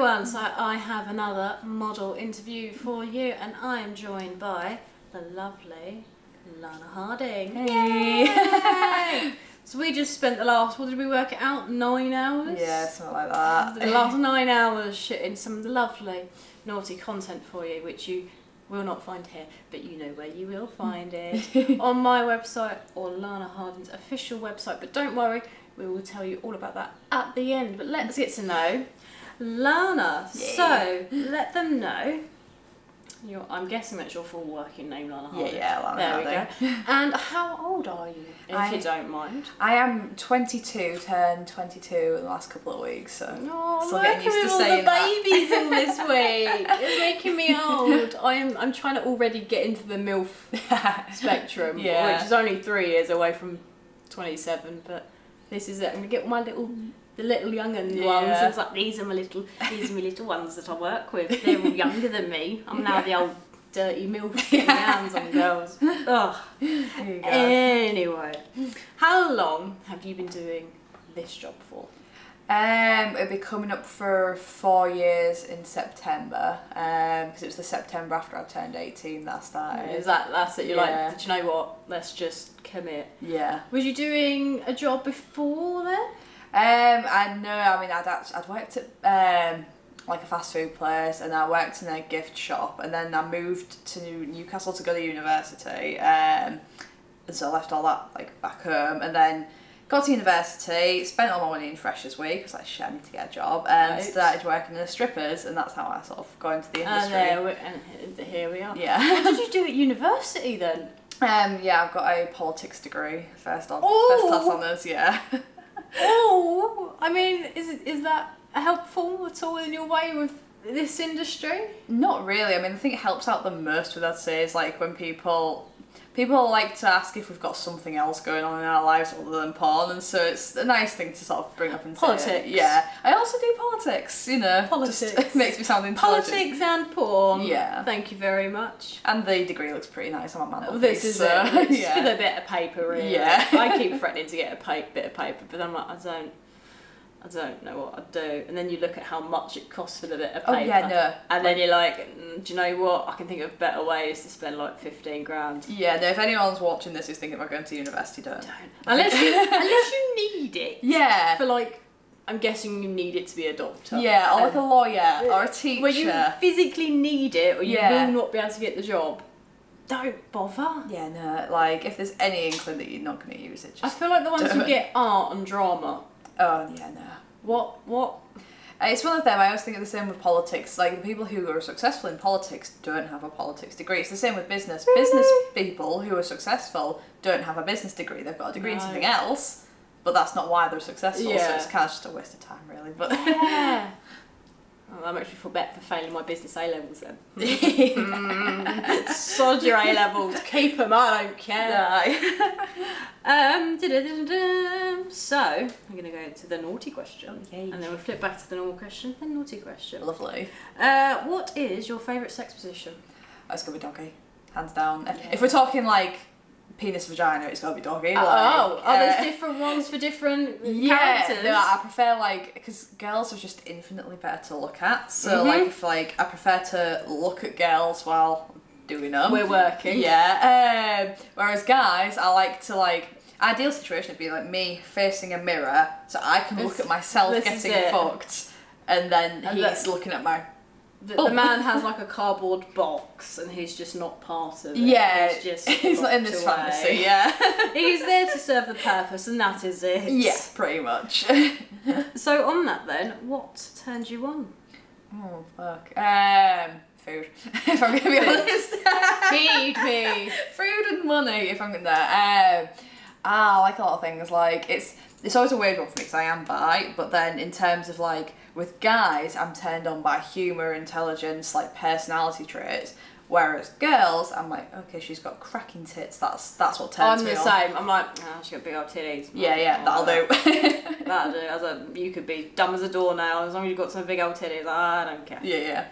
everyone, so I have another model interview for you, and I am joined by the lovely Lana Harding. Hey! Yay! So we just spent the last, what did we work it out, 9 hours? Yeah, something like that. The last 9 hours shooting some lovely naughty content for you, which you will not find here, but you know where you will find it. On my website or Lana Harding's official website, but don't worry, we will tell you all about that at the end. But let's get to know Lana. Yeah. So let them know. I'm guessing that's your full working name, Lana Harding. Yeah, Lana Harding. There we go. And how old are you, if you don't mind? I am 22, turned 22 in the last couple of weeks, so Oh, still look getting used at to all saying the babies all this week. It's making me old. I'm trying to already get into the MILF spectrum, Yeah. which is only 3 years away from 27, but this is it. I'm gonna get all my the little young ones. Yeah. It's like these are my little ones that I work with. They're all younger than me. I'm now the old dirty MILF getting hands on girls. Ugh. There you go. Anyway, how long have you been doing this job for? It'll be coming up for 4 years in September, because it was the September after I turned 18 that I started. Is that's it? You're Yeah. like, do you know what? Let's just commit. Yeah. Was you doing a job before then? I'd worked at like a fast food place, and I worked in a gift shop, and then I moved to Newcastle to go to university, and so I left all that like back home, and then got to university, spent all my money in Freshers Week, I was like, shit, I need to get a job, and started working in the strippers, and that's how I sort of got into the industry. And here we are. Yeah. What did you do at university then? I've got a politics degree, first class honours, yeah. Oh, I mean, is that helpful at all in your way with this industry? Not really. I mean, the thing it helps out the most with, I'd say, is like when people like to ask if we've got something else going on in our lives other than porn, and so it's a nice thing to sort of bring up and politics. say. Yeah, I also do politics. You know, Politics just makes me sound intelligent. Politics and porn. Yeah. Thank you very much. And the degree looks pretty nice on my mantelpiece. This is so, it. It's yeah. with a bit of paper, really. Yeah. I keep threatening to get a bit of paper, but I'm like, I don't know what I'd do. And then you look at how much it costs for the bit of paper. Oh yeah, no. And then you're like, do you know what? I can think of better ways to spend like 15 grand. Yeah, no. If anyone's watching this who's thinking about going to university, don't. Unless you need it. Yeah. For like, I'm guessing you need it to be a doctor. Yeah, or like a lawyer or a teacher. Where you physically need it, or you Yeah. will not be able to get the job. Don't bother. Yeah, no. Like if there's any inkling that you're not going to use it, just. I feel like the ones who don't. get art and drama. Oh yeah, no. What? It's one of them. I always think of the same with politics. Like the people who are successful in politics don't have a politics degree. It's the same with business. Really? Business people who are successful don't have a business degree. They've got a degree in something else, but that's not why they're successful. Yeah. So it's kind of just a waste of time, really. But Yeah. Oh, that makes me feel better for failing my business A levels then. Sod your A levels, keep them. I don't care. So I'm gonna go to the naughty question, Yay. and then we'll flip back to the normal question, then naughty question. Lovely. What is your favourite sex position? It's gonna be doggy, hands down. If we're talking like penis vagina, it's gotta be doggy. There's different ones for different characters. No, I prefer because girls are just infinitely better to look at. So I prefer to look at girls while doing them. We're working. Yeah. Whereas guys, I like to ideal situation would be like me facing a mirror, so I can look at myself getting fucked, and then he's looking at my. The man has like a cardboard box, and he's just not part of it. Yeah, he's not in this away. fantasy. Yeah, he's there to serve the purpose, and that is it. Yeah, pretty much. So on that then, what turned you on? Oh fuck. Food. If I'm gonna be honest. Feed me. Food and money. If I'm gonna. I like a lot of things. Like it's always a weird one for me because I am bi, but then in terms of with guys, I'm turned on by humour, intelligence, personality traits. Whereas girls, I'm like, okay, she's got cracking tits. That's what turns me on. I'm the same. I'm like, she's got big old titties. Yeah, that'll do. That'll do. I was like, you could be dumb as a doornail as long as you've got some big old titties. I don't care. Yeah.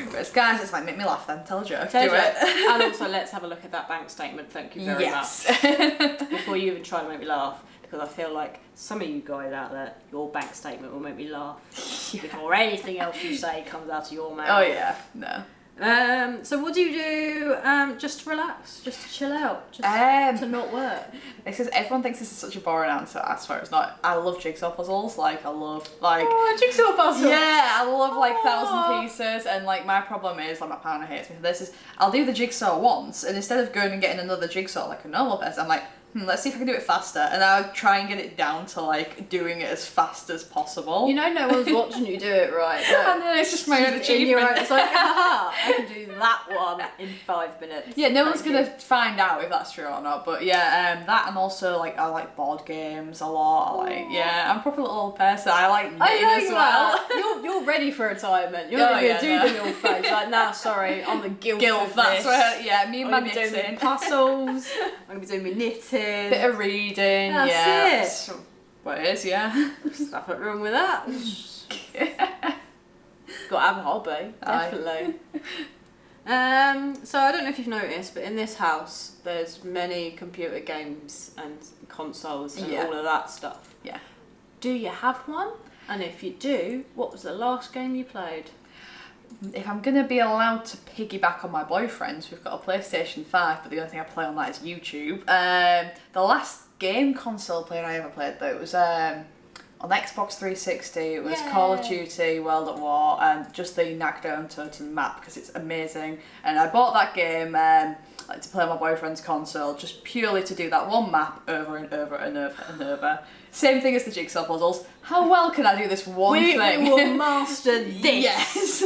Whereas guys, it's like, make me laugh then, tell a joke. Do it. And also, let's have a look at that bank statement. Thank you very much. Before you even try to make me laugh, because I feel like some of you guys out there, your bank statement will make me laugh before anything else you say comes out of your mouth. Oh yeah, no. So what do you do just to relax, just to chill out, just to not work? It says everyone thinks this is such a boring answer. I swear it's not. I love jigsaw puzzles. Like I love jigsaw puzzles. Yeah, I love like 1,000 pieces. And like my problem is like my partner hates me for this. Is I'll do the jigsaw once, and instead of going and getting another jigsaw like a normal person, I'm like, let's see if I can do it faster, and I'll try and get it down to like doing it as fast as possible. You know, no one's watching you do it, right? And then it's just my own achievement. It's like, aha, I can do that one in 5 minutes. Yeah, no one's gonna find out if that's true or not. But yeah, that, and also like I like board games a lot. I'm a proper little person. I like knitting as well. You're ready for retirement. You're gonna be a dude in your face. Like, nah, sorry, I'm the guilt. That's where me and my knitting. I'm gonna be doing knitting. puzzles. I'm gonna be doing my knitting. Bit of reading. That's it. What it is, yeah. There's nothing wrong with that. Got to have a hobby, definitely. So I don't know if you've noticed, but in this house there's many computer games and consoles and all of that stuff. Yeah. Do you have one? And if you do, what was the last game you played? If I'm going to be allowed to piggyback on my boyfriends, we've got a PlayStation 5, but the only thing I play on that is YouTube. The last game console player I ever played, though, it was on Xbox 360. It was Call of Duty, World at War, and just the knocked down totem map, because it's amazing. And I bought that game like to play on my boyfriend's console, just purely to do that one map over and over and over and over. Same thing as the jigsaw puzzles. How well can I do this one thing? We will master this. Yes.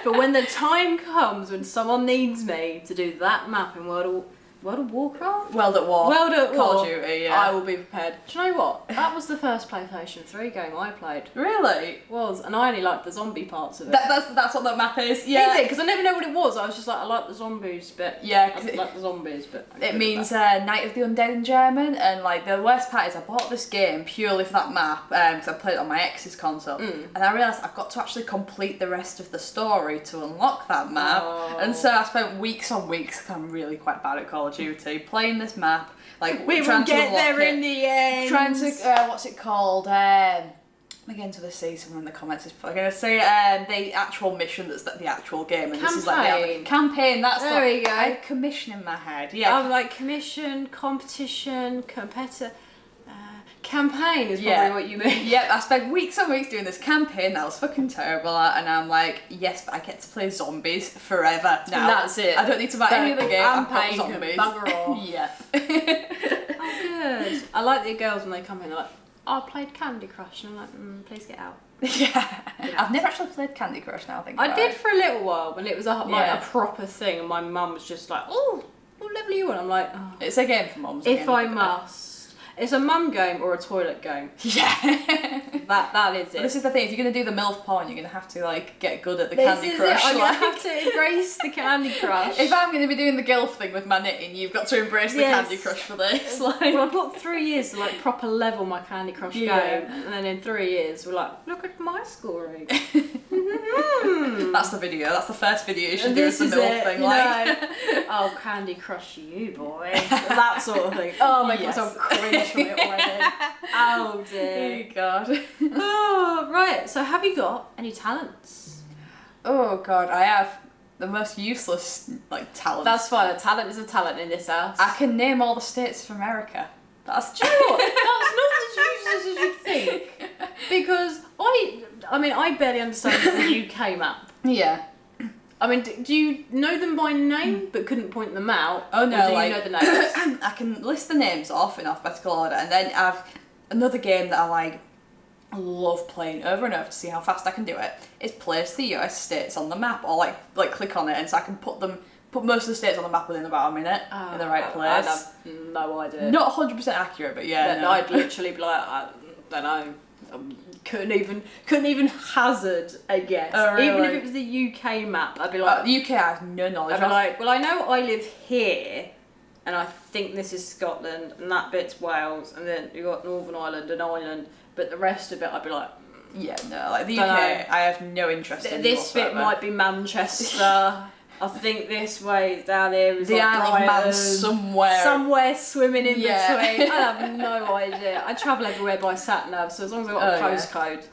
But when the time comes when someone needs me to do that map in World of Warcraft? World at War. Call of Duty, yeah. I will be prepared. Do you know what? That was the first PlayStation 3 game I played. Really? It was, and I only liked the zombie parts of it. That's what that map is. Yeah. Is it? Because I never know what it was. I was just like, I like the zombies, but yeah, I like the zombies, but it means Night of the Undead in German. And like the worst part is I bought this game purely for that map because I played it on my ex's console, and I realised I've got to actually complete the rest of the story to unlock that map. And so I spent weeks on weeks, because I'm really quite bad at Call of Duty, playing this map, like we will get there in the end. Trying to what's it called? Again, to the say someone in the comments is probably going to say the actual mission that's the actual game, and campaign. This is like the campaign. That's there we go. I had commission in my head. Yeah, I'm like commission, competition, competitor. Campaign is probably what you mean. Yep, I spent weeks and weeks doing this campaign that I was fucking terrible at, and I'm like, yes, but I get to play zombies forever now. That's it. I don't need to buy any other game. I've got zombies. Bugger off. Yeah. Oh, good. I like the girls when they come in. They're like, I played Candy Crush, and I'm like, please get out. Yeah. I've never actually played Candy Crush now. I did for a little while when it was a proper thing, and my mum was just like, oh, what level are you on? I'm like, oh. It's a game for mums. If I must. It's a mum game or a toilet game. Yeah. that is it. But this is the thing, if you're going to do the MILF porn, you're going to have to like get good at the Candy Crush. I'm going to have to embrace the Candy Crush. If I'm going to be doing the GILF thing with my knitting, you've got to embrace the Candy Crush for this. Like. Well, I've got 3 years to like proper level my Candy Crush game, and then in 3 years we're like, look at my scoring. That's the video. That's the first video you should do with the MILF thing. Like, oh, Candy Crush you, boy. That sort of thing. Oh, make myself cringe from it already. Oh dear. Oh God. Oh, right. So have you got any talents? Oh God, I have the most useless talent. That's fine. A talent is a talent in this house. I can name all the states of America. Do you know what? That's not as useless as you'd think. Because I barely understand the UK map. Yeah. I mean, do you know them by name but couldn't point them out? Oh no, or do you know the names? I can list the names off in alphabetical order, and then I've another game that I love playing over and over to see how fast I can do it. Is place the US states on the map, or like click on it, and so I can put most of the states on the map within about a minute in the right place. I have no idea. Not 100% accurate, but yeah. No. I'd literally be like, I don't know. couldn't even hazard a guess. Oh, really? Even if it was the UK map, I'd be like, the UK I have no knowledge I'd be of. like, well, I know I live here, and I think this is Scotland, and that bit's Wales, and then you got Northern Ireland and Ireland, but the rest of it, I'd be like, yeah, no, like the Dunno. UK, I have no interest in this whatsoever. bit might be Manchester. I think this way down here is the like Isle of Man Brighton. somewhere. Swimming in Yeah. between. I have no idea. I travel everywhere by sat nav, so as long as I've got a postcode,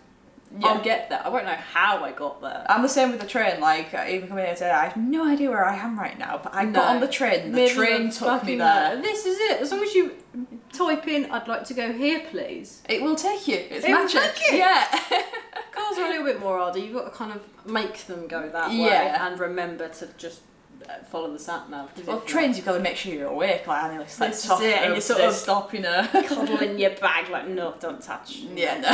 I'll get there. I won't know how I got there. I'm the same with the train. Like even coming here today, I have no idea where I am right now. But I got on the train. The train took me there. This is it. As long as you type in, "I'd like to go here, please." It will take you. It's It will magic. take you. Yeah. Cars are a little bit more harder. You've got to kind of make them go that way and remember to just follow the sat nav. Well, trains, you've got to make sure you're awake. Like I nearly slept off. And you sort of stop, you know, cuddling your bag like, no, don't touch. Yeah, no.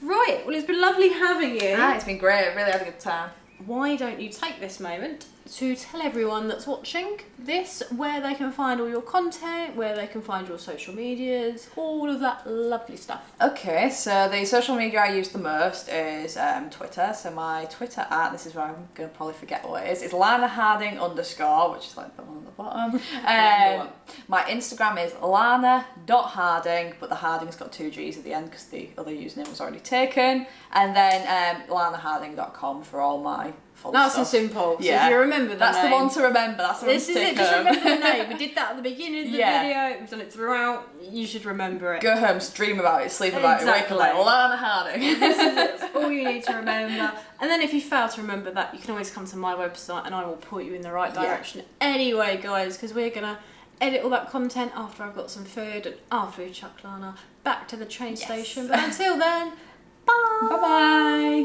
Right. Well, it's been lovely having you. It's been great. Really had a good time. Why don't you take this moment to tell everyone that's watching this where they can find all your content, where they can find your social medias, all of that lovely stuff. Okay, so the social media I use the most is Twitter. So my Twitter this is where I'm going to probably forget what it is. It's Lana Harding _, which is like the one at the bottom. My Instagram is lana.harding, but the Harding's got 2 G's at the end because the other username was already taken. And then lanaharding.com for all my full Nice stuff. and simple. So Yeah. if you remember the That's name, the one to remember. That's the one this to is take it. Just home. remember the name. We did that at the beginning of the video. We've done it throughout. You should remember it. Go home, dream about it, sleep about it, wake up like Lana Harding. This is it. That's all you need to remember. And then if you fail to remember that, you can always come to my website and I will point you in the right direction. Anyway, guys, because we're going to edit all that content after I've got some food and after we've chucked Lana back to the train station. But until then, bye. Bye-bye.